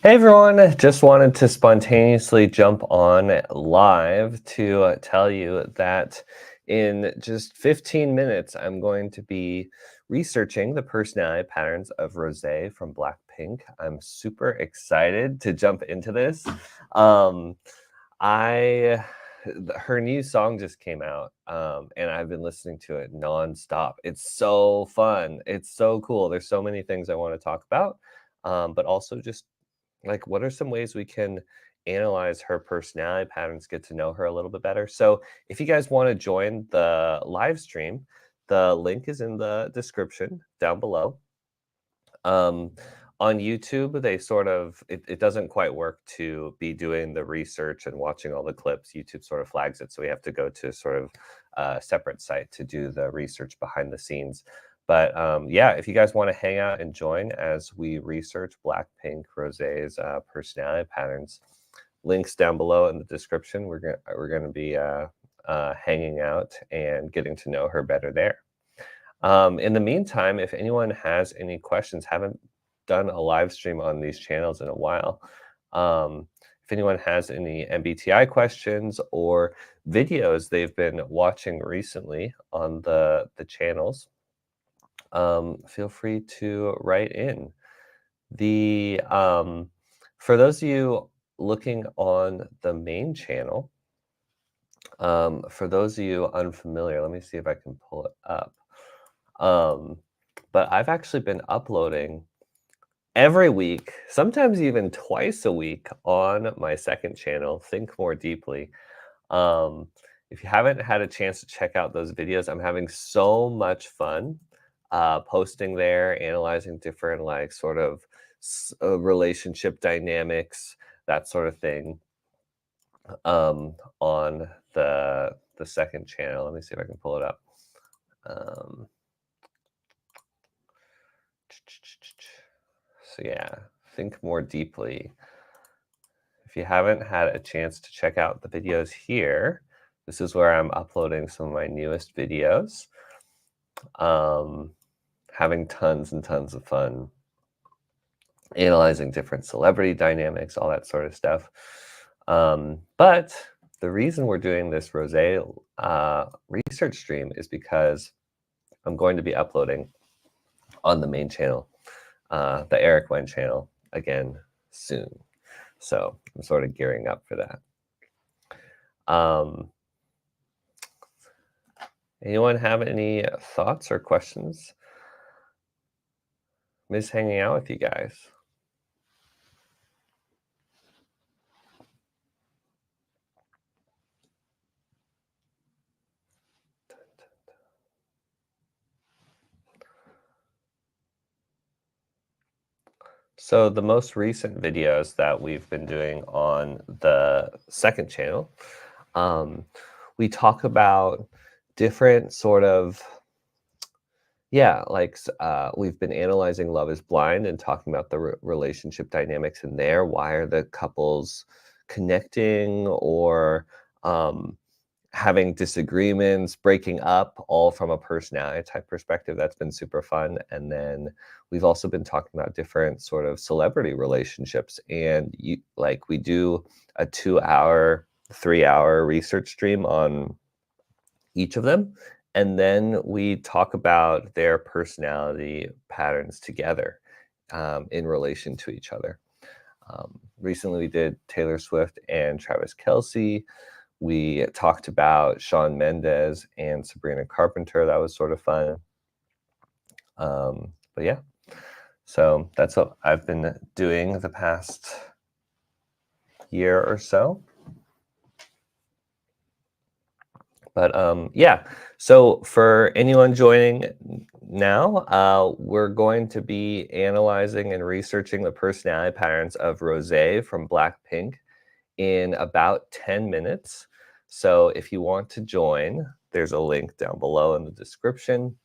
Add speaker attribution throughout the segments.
Speaker 1: Hey everyone, just wanted to spontaneously jump on live to tell you that in just 15 minutes, I'm going to be researching the personality patterns of Rosé from BLACKPINK. I'm super excited to jump into this. Um, I Her new song just came out, and I've been listening to it nonstop. It's so fun. It's so cool. There's so many things I want to talk about, but also just like, what are some ways we can analyze her personality patterns, get to know her a little bit better? So, if you guys want to join the live stream, the link is in the description down below. Um, on YouTube, they sort of it doesn't quite work to be doing the research and watching all the clips. YouTube sort of flags it, so we have to go to sort of a separate site to do the research behind the scenes. But yeah, if you guys want to hang out and join as we research Blackpink Rosé's personality patterns, links down below in the description. We're gonna be hanging out and getting to know her better there. In the meantime, if anyone has any questions, haven't done a live stream on these channels in a while. If anyone has any MBTI questions or videos they've been watching recently on the channels, feel free to write in. The For those of you looking on the main channel, for those of you unfamiliar, let me see if I can pull it up. Um, but I've actually been uploading every week, sometimes even twice a week on my second channel, Think More Deeply. Um, if you haven't had a chance to check out those videos, I'm having so much fun posting there, analyzing different like sort of relationship dynamics, that sort of thing, on the second channel. Let me see if I can pull it up. Um, So yeah, think more deeply. If you haven't had a chance to check out the videos here, this is where I'm uploading some of my newest videos. Um, Having tons and tons of fun analyzing different celebrity dynamics, all that sort of stuff. But the reason we're doing this Rosé research stream is because I'm going to be uploading on the main channel, the Eric Wen channel, again soon. So I'm sort of gearing up for that. Anyone have any thoughts or questions? Miss hanging out with you guys. So the most recent videos that we've been doing on the second channel, we talk about different sort of, yeah, like we've been analyzing Love is Blind and talking about the relationship dynamics in there. Why are the couples connecting or having disagreements, breaking up, all from a personality type perspective? That's been super fun. And then we've also been talking about different sort of celebrity relationships. And we do a 2 hour, 3 hour research stream on each of them. And then we talk about their personality patterns together in relation to each other. Recently, we did Taylor Swift and Travis Kelce. We talked about Shawn Mendes and Sabrina Carpenter. That was sort of fun. But yeah, so that's what I've been doing the past year or so. But yeah, so for anyone joining now, we're going to be analyzing and researching the personality patterns of Rosé from BLACKPINK in about 10 minutes. So if you want to join, there's a link down below in the description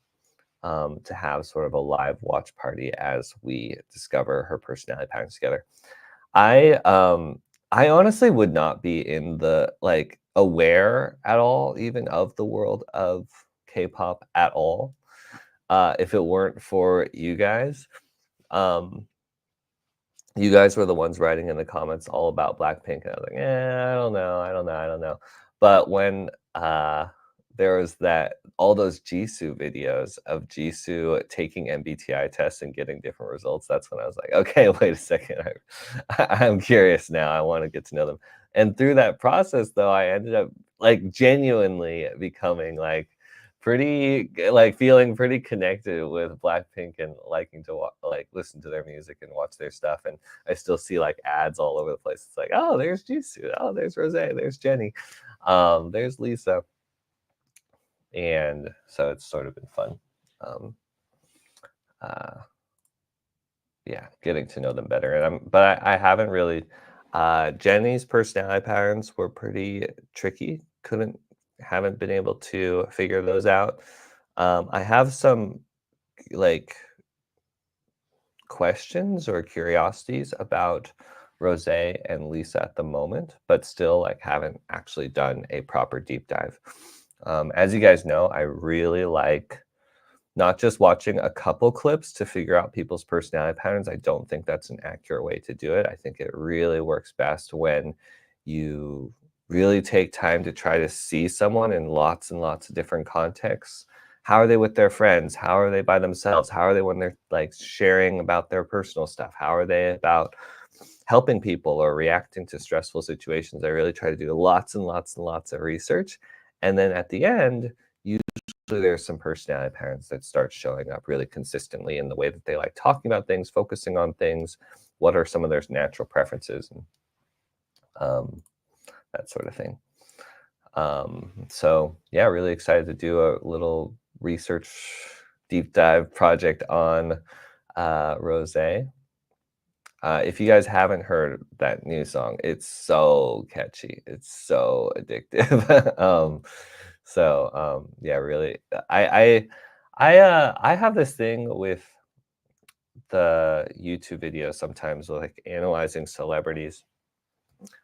Speaker 1: to have sort of a live watch party as we discover her personality patterns together. I honestly would not be in the aware at all, even of the world of K-pop at all, if it weren't for you guys. you guys were the ones writing in the comments all about Blackpink, and I was like, I don't know. But when there was all those Jisoo videos of Jisoo taking MBTI tests and getting different results, that's when I was like, okay, wait a second, I'm curious now. I want to get to know them. And through that process, though, I ended up like genuinely becoming like like feeling pretty connected with Blackpink and liking to like listen to their music and watch their stuff. And I still see like ads all over the place. It's like, oh, there's Jisoo, oh, there's Rosé, there's Jennie, there's Lisa, and so it's sort of been fun. Uh, yeah, getting to know them better. But I haven't really. Jennie's personality patterns were pretty tricky. Haven't been able to figure those out. I have some like questions or curiosities about Rosé and Lisa at the moment, but still like haven't actually done a proper deep dive. As you guys know, I really like not just watching a couple clips to figure out people's personality patterns. I don't think that's an accurate way to do it. I think it really works best when you really take time to try to see someone in lots and lots of different contexts. How are they with their friends? How are they by themselves? How are they when they're like sharing about their personal stuff? How are they about helping people or reacting to stressful situations? I really try to do lots and lots and lots of research. And then at the end, usually there's some personality patterns that start showing up really consistently in the way that they like talking about things, focusing on things. What are some of their natural preferences, and that sort of thing. So yeah, really excited to do a little research deep dive project on Rosé. If you guys haven't heard that new song, it's so catchy. It's so addictive. Yeah, really, I have this thing with the YouTube videos sometimes, like analyzing celebrities.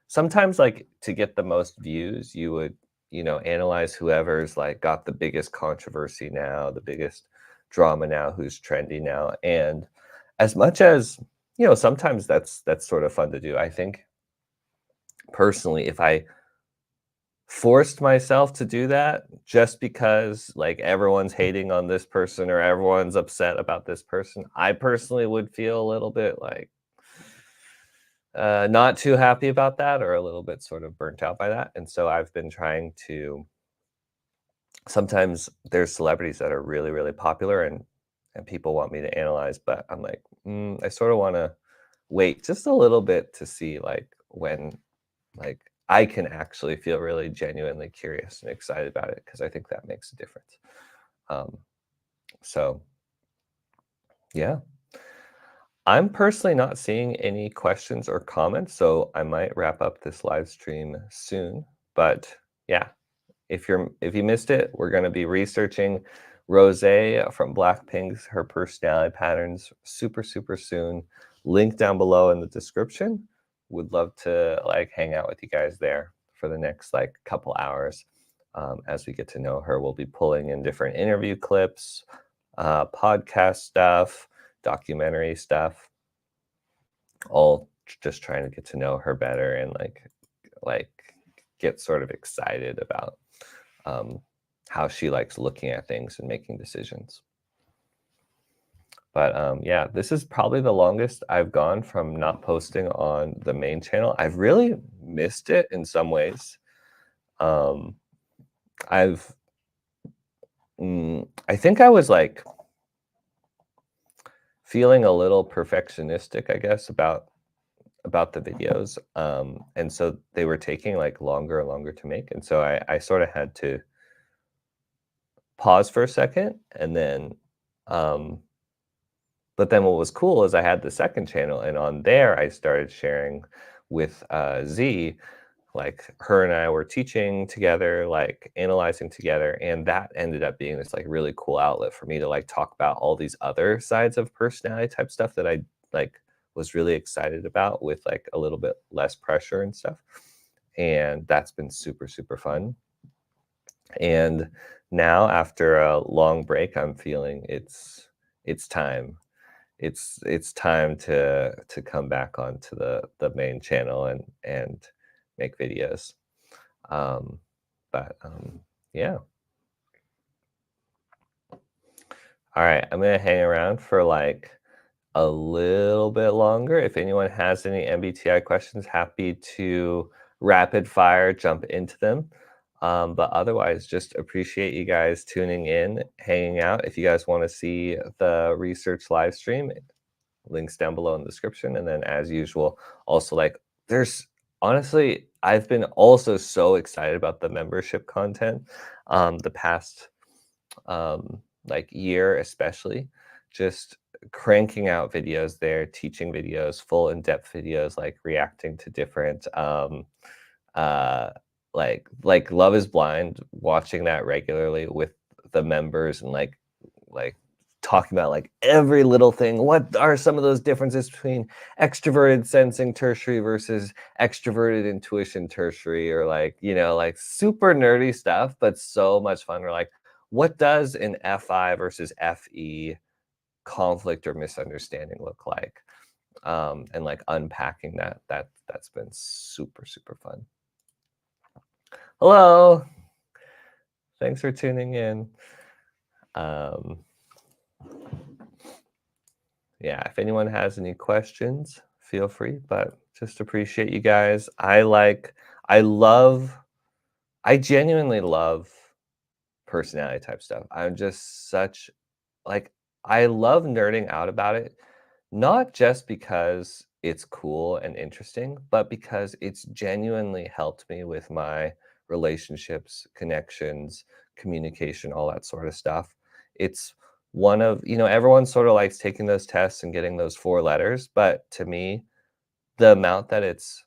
Speaker 1: Sometimes, like to get the most views, you would, analyze whoever's like got the biggest controversy now, the biggest drama now, who's trendy now. And as much as, sometimes that's sort of fun to do. I think personally, if I forced myself to do that just because like everyone's hating on this person or everyone's upset about this person, I personally would feel a little bit like not too happy about that, or a little bit sort of burnt out by that. And so I've been trying to, sometimes there's celebrities that are really, really popular, and people want me to analyze, but I'm like, I sort of want to wait just a little bit to see like when like I can actually feel really genuinely curious and excited about it, because I think that makes a difference. Um, so yeah. I'm personally not seeing any questions or comments, so I might wrap up this live stream soon. But yeah, if you missed it, we're going to be researching Rosé from Blackpink's her personality patterns super super soon. Link down below in the description. Would love to like hang out with you guys there for the next like couple hours as we get to know her. We'll be pulling in different interview clips, podcast stuff, documentary stuff, all just trying to get to know her better and like get sort of excited about how she likes looking at things and making decisions. But yeah, this is probably the longest I've gone from not posting on the main channel. I've really missed it in some ways. I've I think I was like feeling a little perfectionistic, I guess, about the videos. And so they were taking like longer and longer to make. And so I sort of had to pause for a second, and then but then what was cool is I had the second channel, and on there I started sharing with Z. Like her and I were teaching together, like analyzing together, and that ended up being this like really cool outlet for me to like talk about all these other sides of personality type stuff that I like was really excited about, with like a little bit less pressure and stuff. And that's been super super fun. And now after a long break, I'm feeling it's time it's time to come back onto the main channel and make videos. Um, but yeah. All right, I'm gonna hang around for like a little bit longer. If anyone has any MBTI questions, happy to rapid fire jump into them. But otherwise, just appreciate you guys tuning in, hanging out. If you guys want to see the research live stream, links down below in the description. And then, as usual, also like there's honestly, I've been also so excited about the membership content the past like year, especially just cranking out videos there, teaching videos, full in-depth videos, like reacting to different uh like Love is Blind, watching that regularly with the members and like talking about like every little thing. What are some of those differences between extroverted sensing tertiary versus extroverted intuition tertiary, or like, like super nerdy stuff, but so much fun. We're like, what does an FI versus FE conflict or misunderstanding look like? And like unpacking that's been super fun. Hello. Thanks for tuning in. Um, yeah, if anyone has any questions, feel free, but just appreciate you guys. I love, I genuinely love personality type stuff. I'm just such like, I love nerding out about it, not just because it's cool and interesting, but because it's genuinely helped me with my relationships, connections, communication, all that sort of stuff. It's one of, everyone sort of likes taking those tests and getting those 4 letters, but to me, the amount that it's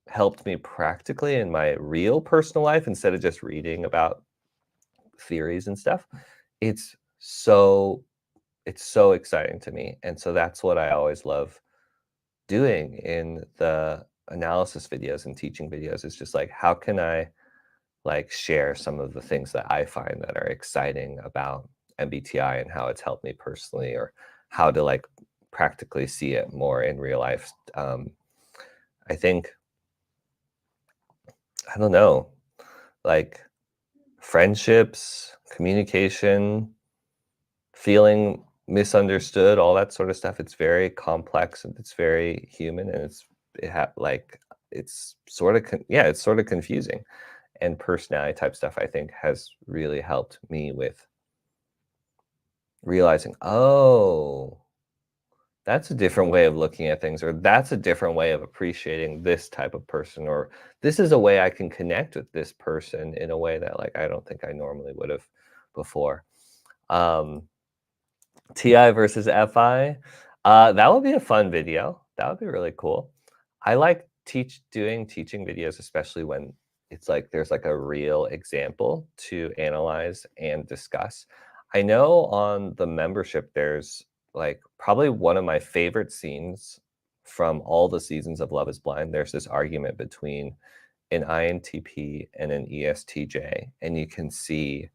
Speaker 1: helped me practically in my real personal life instead of just reading about theories and stuff, it's so it's so exciting to me. And so that's what I always love doing in the analysis videos and teaching videos, is just like, how can I like share some of the things that I find that are exciting about MBTI and how it's helped me personally, or how to like practically see it more in real life. I think, I don't know, like friendships, communication, feeling misunderstood, all that sort of stuff. It's very complex and it's very human, and it's sort of yeah, it's sort of confusing. And personality type stuff, I think, has really helped me with realizing, oh, that's a different way of looking at things, or that's a different way of appreciating this type of person, or this is a way I can connect with this person in a way that like I don't think I normally would have before. Um, TI versus FI. That would be a fun video. That would be really cool. I like teaching videos, especially when it's like there's like a real example to analyze and discuss. I know on the membership there's like probably one of my favorite scenes from all the seasons of Love is Blind. There's this argument between an INTP and an ESTJ, and you can see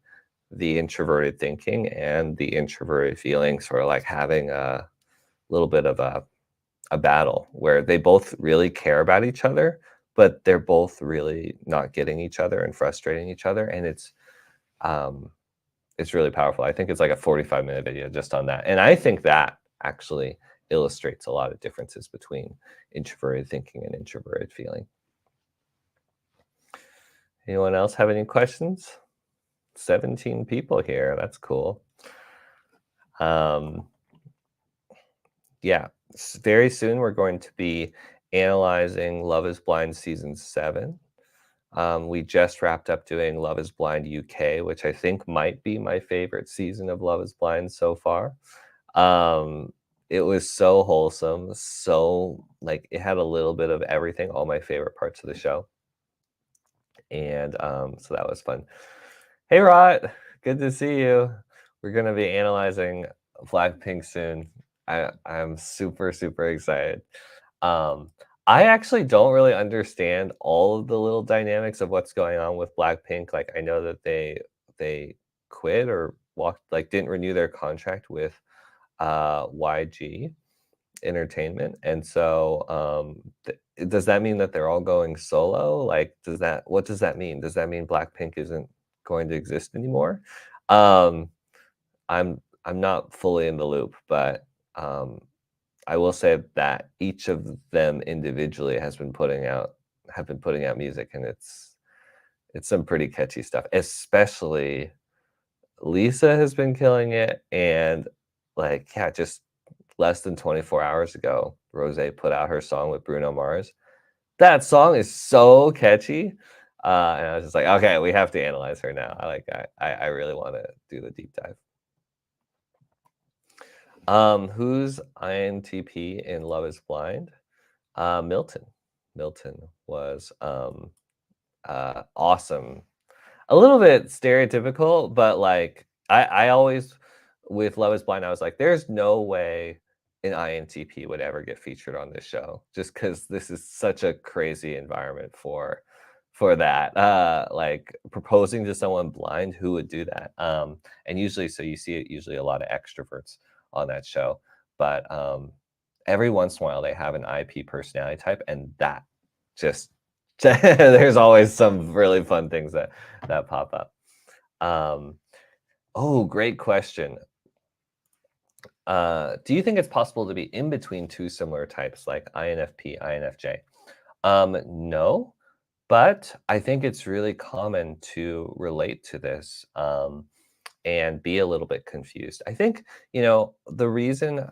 Speaker 1: the introverted thinking and the introverted feeling sort of like having a little bit of a battle where they both really care about each other, but they're both really not getting each other and frustrating each other. And um, it's really powerful. I think it's like a 45-minute video just on that. And I think that actually illustrates a lot of differences between introverted thinking and introverted feeling. Anyone else have any questions? 17 people here. That's cool. Yeah, very soon we're going to be analyzing Love is Blind season 7. We just wrapped up doing Love is Blind UK, which I think might be my favorite season of Love is Blind so far. It was so wholesome, so like it had a little bit of everything, all my favorite parts of the show. And so that was fun. Hey Rot, good to see you. We're gonna be analyzing BLACKPINK soon. I'm super excited. Um, I actually don't really understand all of the little dynamics of what's going on with BLACKPINK. Like I know that they quit or walked, like didn't renew their contract with YG Entertainment, and so does that mean that they're all going solo? Like, what does that mean? Does that mean Blackpink isn't going to exist anymore? Um, I'm not fully in the loop, but um, I will say that each of them individually have been putting out music, and it's some pretty catchy stuff. Especially Lisa has been killing it, and like yeah, just less than 24 hours ago, Rosé put out her song with Bruno Mars. That song is so catchy, and I was just like, okay, we have to analyze her now. I really want to do the deep dive. Who's INTP in Love Is Blind? Milton. Milton was awesome. A little bit stereotypical, but like I always with Love Is Blind, I was like, there's no way an INTP would ever get featured on this show, just because this is such a crazy environment for that. Like proposing to someone blind, who would do that? And usually, so you see it usually a lot of extroverts on that show, but every once in a while they have an IP personality type, and that just there's always some really fun things that pop up. Oh, great question. Do you think it's possible to be in between two similar types like INFP, INFJ? No, but I think it's really common to relate to this. And be a little bit confused. I think, the reason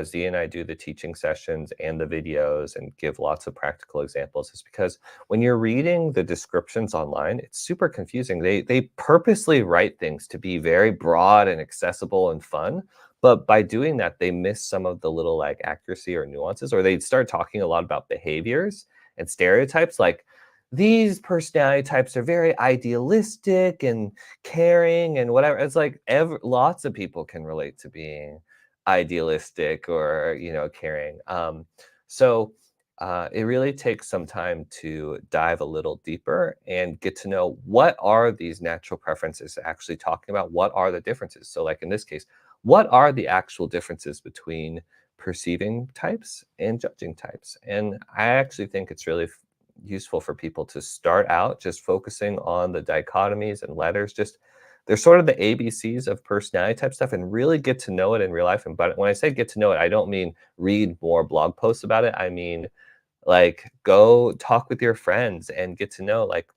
Speaker 1: Z and I do the teaching sessions and the videos and give lots of practical examples is because when you're reading the descriptions online, it's super confusing. They purposely write things to be very broad and accessible and fun, but by doing that, they miss some of the little like accuracy or nuances, or they start talking a lot about behaviors and stereotypes like these personality types are very idealistic and caring and whatever. It's like lots of people can relate to being idealistic or caring. So it really takes some time to dive a little deeper and get to know what are these natural preferences actually talking about. What are the differences? So, like in this case, what are the actual differences between perceiving types and judging types? And I actually think it's really useful for people to start out just focusing on the dichotomies and letters. Just they're sort of the ABCs of personality type stuff, and really get to know it in real life. And but when I say get to know it, I don't mean read more blog posts about it. I mean like go talk with your friends and get to know like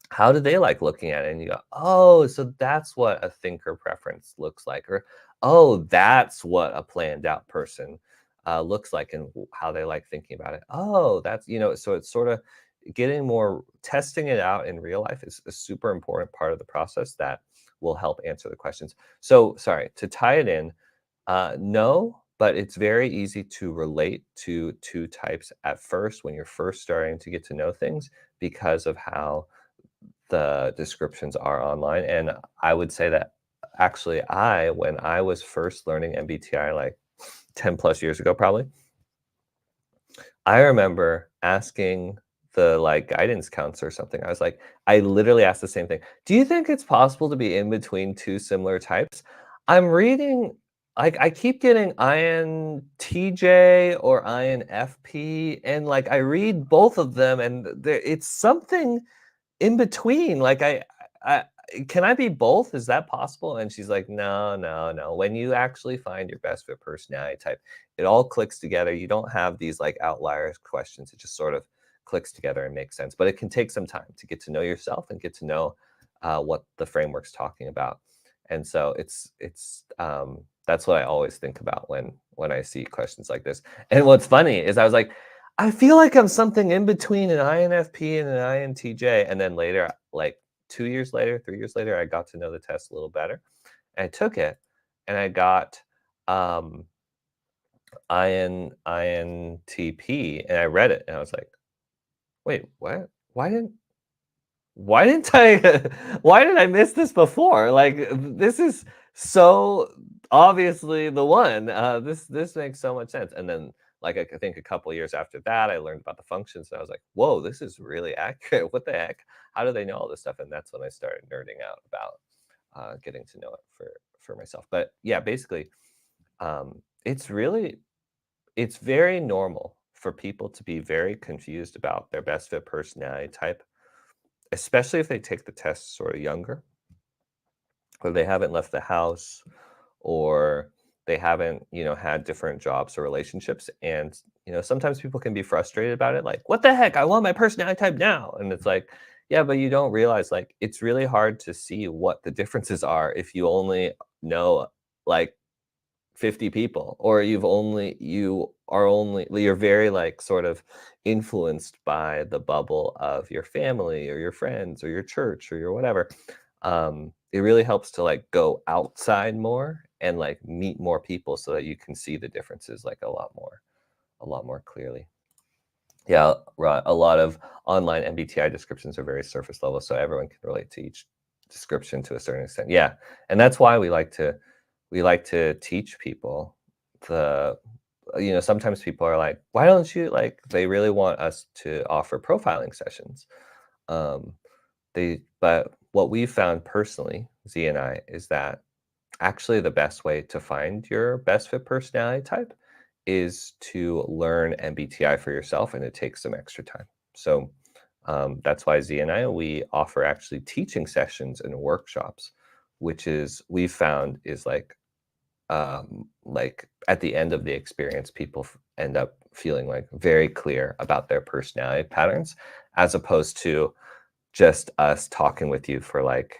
Speaker 1: how do they like looking at it? And you go, oh, so that's what a thinker preference looks like, or oh, that's what a planned out person looks like, and how they like thinking about it. Oh, that's so it's sort of getting more testing it out in real life is a super important part of the process that will help answer the questions. So, sorry to tie it in. No, but it's very easy to relate to two types at first when you're first starting to get to know things because of how the descriptions are online. And I would say that actually when I was first learning MBTI like 10 plus years ago, probably, I remember asking the like guidance counselor or something. I was like, I literally asked the same thing. Do you think it's possible to be in between two similar types? I'm reading, like, I keep getting INTJ or INFP, and like I read both of them, and it's something in between. Like I can I be both? Is that possible? And she's like, no, no, no. When you actually find your best fit personality type, it all clicks together. You don't have these like outliers questions. It just sort of clicks together and makes sense. But it can take some time to get to know yourself and get to know what the framework's talking about. And so it's that's what I always think about when I see questions like this. And what's funny is I was like, I feel like I'm something in between an INFP and an INTJ. And then later, like 2 years later, 3 years later, I got to know the test a little better. And I took it and I got um, INTP, and I read it and I was like, wait, what? Why didn't I why did I miss this before? Like this is so obviously the one. This makes so much sense. And then like I think a couple years after that, I learned about the functions and I was like, whoa, this is really accurate. What the heck? How do they know all this stuff? And that's when I started nerding out about getting to know it for myself. But yeah, basically, it's very normal for people to be very confused about their best fit personality type, especially if they take the test sort of younger, or they haven't left the house, or they haven't, had different jobs or relationships. And, sometimes people can be frustrated about it. Like, what the heck? I want my personality type now. And it's like, yeah, but you don't realize, like, it's really hard to see what the differences are if you only know like 50 people, or you're very like sort of influenced by the bubble of your family or your friends or your church or your whatever. It really helps to like go outside more and like meet more people so that you can see the differences like a lot more clearly. Yeah, right. A lot of online MBTI descriptions are very surface level, so everyone can relate to each description to a certain extent. Yeah, and that's why we like to teach people the. Sometimes people are like, why don't you like? They really want us to offer profiling sessions. Um, but what we've found personally, Z and I, is that actually the best way to find your best fit personality type is to learn MBTI for yourself, and it takes some extra time. So that's why Z and I, we offer actually teaching sessions and workshops, which is we've found is like at the end of the experience, people end up feeling like very clear about their personality patterns, as opposed to just us talking with you for like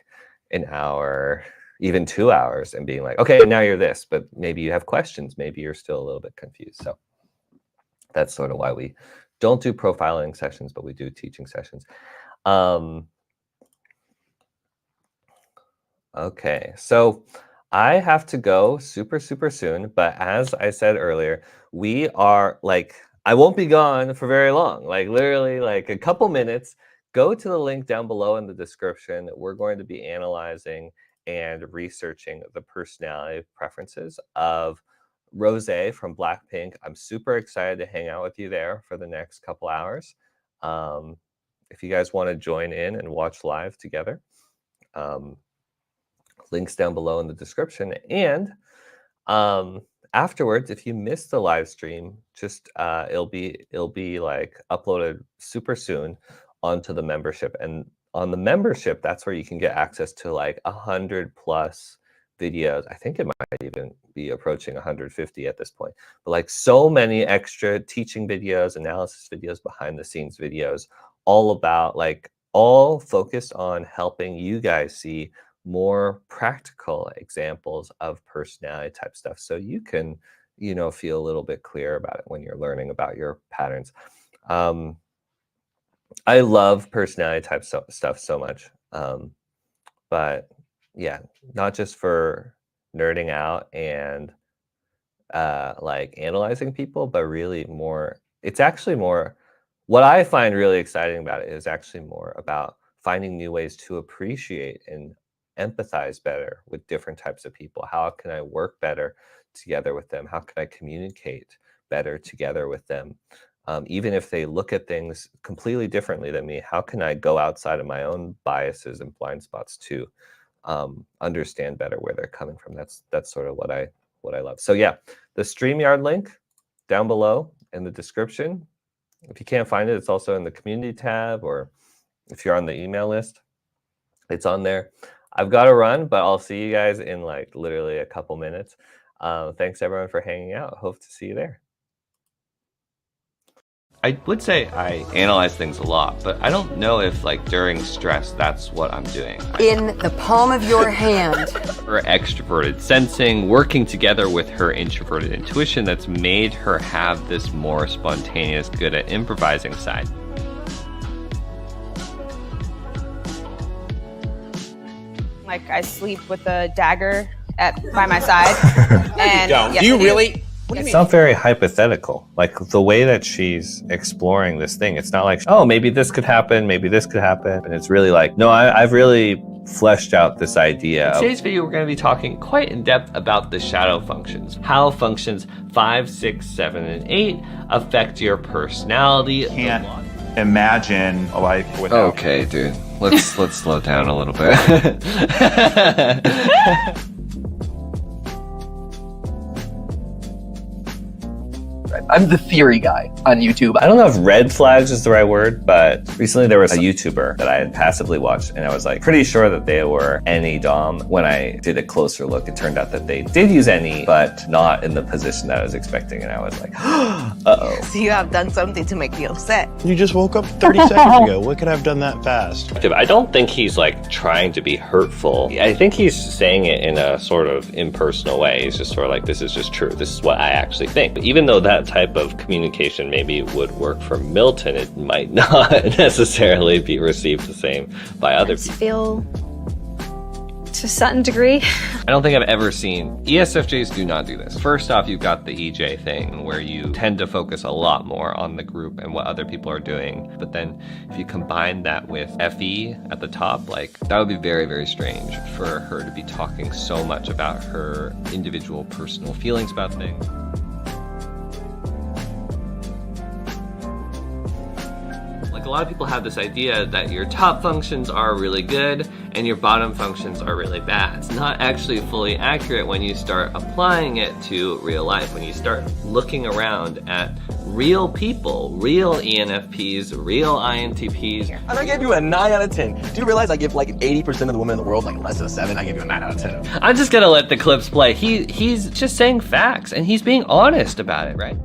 Speaker 1: an hour, even 2 hours, and being like, okay, now you're this, but maybe you have questions, maybe you're still a little bit confused. So that's sort of why we don't do profiling sessions, but we do teaching sessions. Okay, so I have to go super, super soon, but as I said earlier, we are like, I won't be gone for very long, like literally like a couple minutes. Go to the link down below in the description. We're going to be analyzing and researching the personality preferences of Rosé from BLACKPINK. I'm super excited to hang out with you there for the next couple hours. If you guys want to join in and watch live together, links down below in the description. And afterwards, if you missed the live stream, just it'll be like uploaded super soon onto the membership. And on the membership, that's where you can get access to like 100+ videos. I think it might even be approaching 150 at this point, but like so many extra teaching videos, analysis videos, behind the scenes videos, all about like all focused on helping you guys see more practical examples of personality type stuff, so you can feel a little bit clearer about it when you're learning about your patterns. I love personality type stuff so much, but yeah, not just for nerding out and like analyzing people, but really more, it's actually more, what I find really exciting about it is actually more about finding new ways to appreciate and empathize better with different types of people. How can I work better together with them? How can I communicate better together with them? Even if they look at things completely differently than me, how can I go outside of my own biases and blind spots to understand better where they're coming from? That's sort of what I love. So yeah, the StreamYard link down below in the description. If you can't find it, it's also in the community tab, or if you're on the email list, it's on there. I've got to run, but I'll see you guys in like literally a couple minutes. Thanks everyone for hanging out. Hope to see you there. I would say I analyze things a lot, but I don't know if like during stress, that's what I'm doing.
Speaker 2: In the palm of your hand.
Speaker 1: Her extroverted sensing, working together with her introverted intuition, that's made her have this more spontaneous, good at improvising side.
Speaker 3: Like I sleep with a dagger by my side. And
Speaker 4: don't.
Speaker 3: Yes,
Speaker 4: Do you
Speaker 3: I do.
Speaker 4: really? What do you
Speaker 1: It's
Speaker 4: mean?
Speaker 1: not very hypothetical. Like the way that she's exploring this thing, it's not like, oh, maybe this could happen, maybe this could happen. And it's really like, no, I've really fleshed out this idea. In today's video, we're going to be talking quite in depth about the shadow functions. How functions 5, 6, 7, and 8 affect your personality.
Speaker 4: Can't imagine a life without.
Speaker 1: Okay, dude. Let's slow down a little bit.
Speaker 5: I'm the theory guy on YouTube.
Speaker 1: I don't know if red flags is the right word, but recently there was a YouTuber that I had passively watched, and I was like pretty sure that they were any dom. When I did a closer look, it turned out that they did use any, but not in the position that I was expecting, and I was like, uh-oh.
Speaker 6: So you have done something to make me upset.
Speaker 7: You just woke up 30 seconds ago. What could I have done that fast?
Speaker 8: I don't think he's like trying to be hurtful. I think he's saying it in a sort of impersonal way. He's just sort of like, this is just true. This is what I actually think. But even though that type of communication maybe would work for Milton, it might not necessarily be received the same by other people.
Speaker 9: Feel to a certain degree.
Speaker 8: I don't think I've ever seen, ESFJs do not do this. First off, you've got the EJ thing where you tend to focus a lot more on the group and what other people are doing. But then if you combine that with FE at the top, like that would be very, very strange for her to be talking so much about her individual personal feelings about things. Like a lot of people have this idea that your top functions are really good and your bottom functions are really bad. It's not actually fully accurate when you start applying it to real life. When you start looking around at real people, real ENFPs, real INTPs.
Speaker 10: And I gave you a 9 out of 10. Do you realize I give like 80% of the women in the world like less than a 7? I gave you a 9 out of 10.
Speaker 8: I'm just gonna let the clips play. He's just saying facts and he's being honest about it, right?